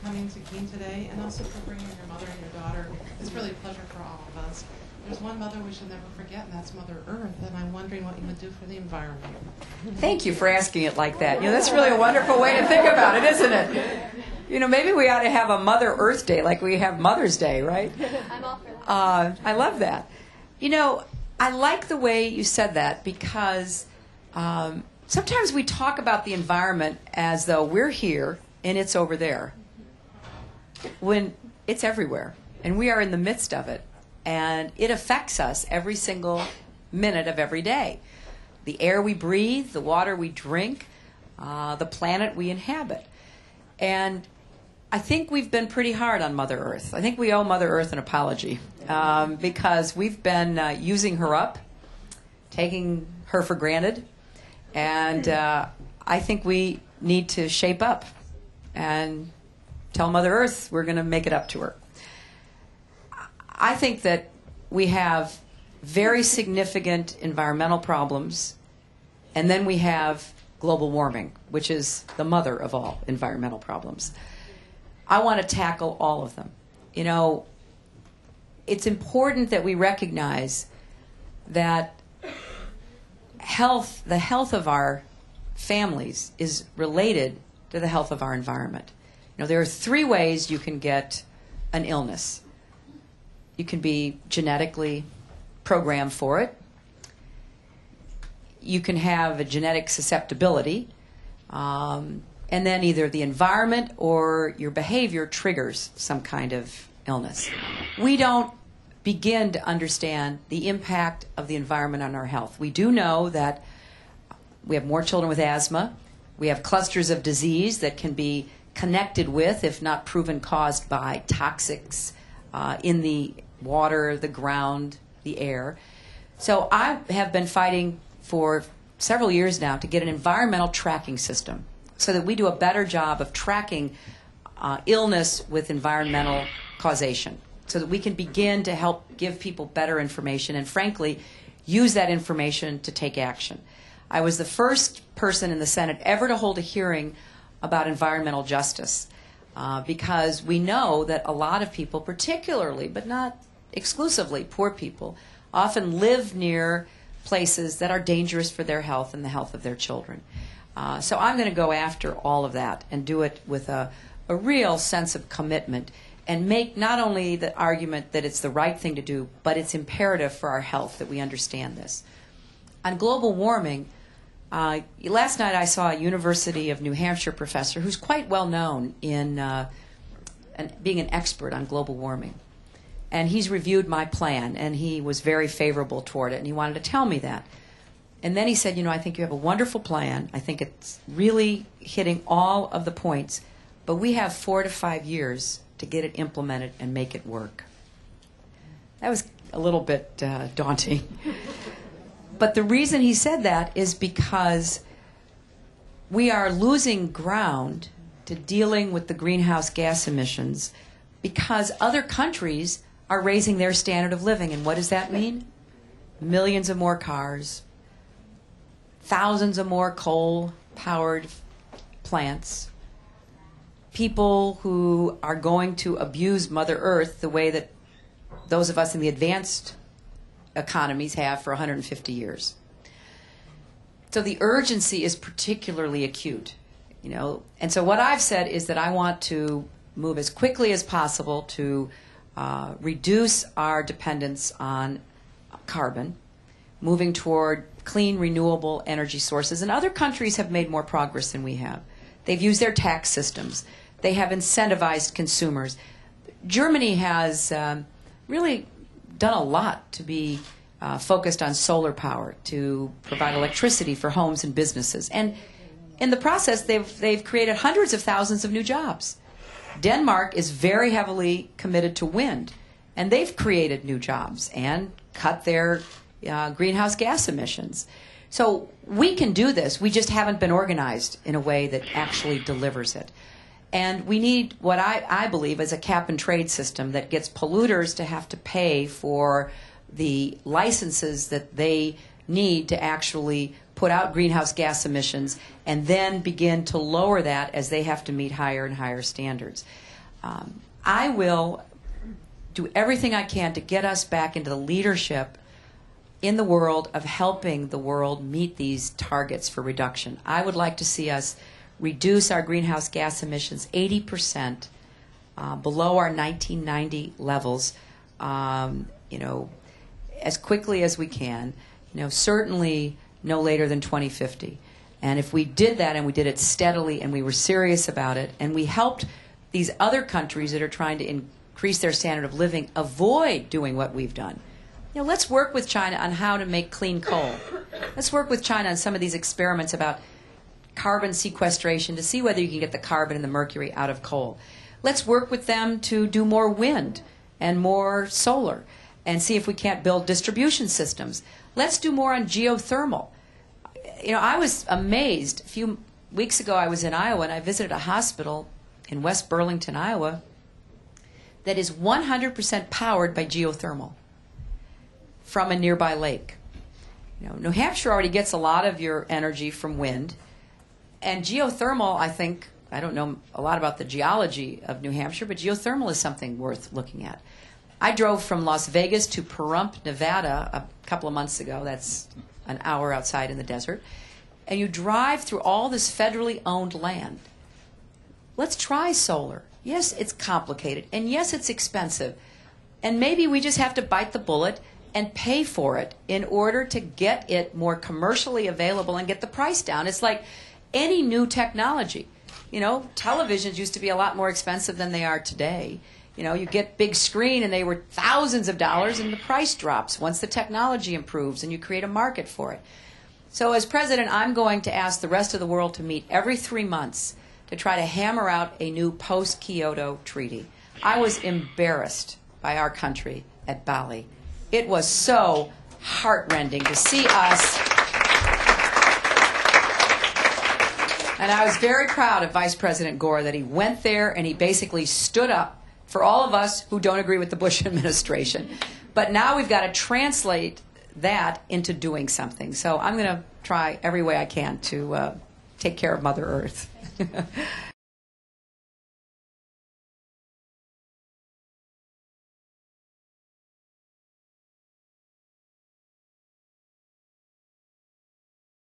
coming to Keene today, and also for bringing your mother and your daughter. It's really a pleasure for all of us. There's one mother we should never forget, and that's Mother Earth, and I'm wondering what you would do for the environment. Thank you for asking it like that. You know, that's really a wonderful way to think about it, isn't it? You know, maybe we ought to have a Mother Earth Day like we have Mother's Day, right? I'm all for that. I love that. You know, I like the way you said that because sometimes we talk about the environment as though we're here and it's over there, when it's everywhere, and we are in the midst of it, and it affects us every single minute of every day. The air we breathe, the water we drink, the planet we inhabit. And I think we've been pretty hard on Mother Earth. I think we owe Mother Earth an apology because we've been using her up, taking her for granted, and I think we need to shape up and tell Mother Earth we're going to make it up to her. I think that we have very significant environmental problems, and then we have global warming, which is the mother of all environmental problems. I want to tackle all of them. You know, it's important that we recognize that the health of our families is related to the health of our environment. You know, there are 3 ways you can get an illness. You can be genetically programmed for it. You can have a genetic susceptibility, and then either the environment or your behavior triggers some kind of illness. We don't begin to understand the impact of the environment on our health. We do know that we have more children with asthma. We have clusters of disease that can be connected with, if not proven caused by, toxics in the water, the ground, the air. So I have been fighting for several years now to get an environmental tracking system so that we do a better job of tracking illness with environmental causation, so that we can begin to help give people better information and, frankly, use that information to take action. I was the first person in the Senate ever to hold a hearing about environmental justice because we know that a lot of people, particularly, but not exclusively, poor people, often live near places that are dangerous for their health and the health of their children. So I'm going to go after all of that and do it with a real sense of commitment and make not only the argument that it's the right thing to do, but it's imperative for our health that we understand this. On global warming, last night I saw a University of New Hampshire professor who's quite well known in being an expert on global warming. And he's reviewed my plan, and he was very favorable toward it, and he wanted to tell me that. And then he said, you know, I think you have a wonderful plan. I think it's really hitting all of the points, but we have 4 to 5 years to get it implemented and make it work. That was a little bit daunting. But the reason he said that is because we are losing ground to dealing with the greenhouse gas emissions because other countries are raising their standard of living. And what does that mean? Millions of more cars, thousands of more coal-powered plants, people who are going to abuse Mother Earth the way that those of us in the advanced economies have for 150 years. So the urgency is particularly acute, you know. And so what I've said is that I want to move as quickly as possible to reduce our dependence on carbon, moving toward clean, renewable energy sources. And other countries have made more progress than we have. They've used their tax systems. They have incentivized consumers. Germany has really done a lot to be focused on solar power to provide electricity for homes and businesses. And in the process, they've created hundreds of thousands of new jobs. Denmark is very heavily committed to wind, and they've created new jobs and cut their greenhouse gas emissions. So we can do this. We just haven't been organized in a way that actually delivers it. And we need what I believe is a cap-and-trade system that gets polluters to have to pay for the licenses that they need to actually put out greenhouse gas emissions and then begin to lower that as they have to meet higher and higher standards. I will do everything I can to get us back into the leadership in the world of helping the world meet these targets for reduction. I would like to see us reduce our greenhouse gas emissions 80% below our 1990 levels, as quickly as we can. Certainly no later than 2050. And if we did that and we did it steadily and we were serious about it and we helped these other countries that are trying to increase their standard of living avoid doing what we've done. Let's work with China on how to make clean coal. Let's work with China on some of these experiments about carbon sequestration to see whether you can get the carbon and the mercury out of coal. Let's work with them to do more wind and more solar and see if we can't build distribution systems. Let's do more on geothermal. I was amazed. A few weeks ago I was in Iowa and I visited a hospital in West Burlington, Iowa that is 100% powered by geothermal from a nearby lake. New Hampshire already gets a lot of your energy from wind, and geothermal, I don't know a lot about the geology of New Hampshire, but geothermal is something worth looking at. I drove from Las Vegas to Pahrump, Nevada a couple of months ago. That's an hour outside in the desert. And you drive through all this federally owned land. Let's try solar. Yes, it's complicated, and yes, it's expensive. And maybe we just have to bite the bullet and pay for it in order to get it more commercially available and get the price down. It's like any new technology. Televisions used to be a lot more expensive than they are today. You get big screen and they were thousands of dollars and the price drops once the technology improves and you create a market for it. So as president, I'm going to ask the rest of the world to meet every 3 months to try to hammer out a new post-Kyoto treaty. I was embarrassed by our country at Bali. It was so heartrending to see us. And I was very proud of Vice President Gore that he went there and he basically stood up for all of us who don't agree with the Bush administration. But now we've got to translate that into doing something. So I'm going to try every way I can to take care of Mother Earth.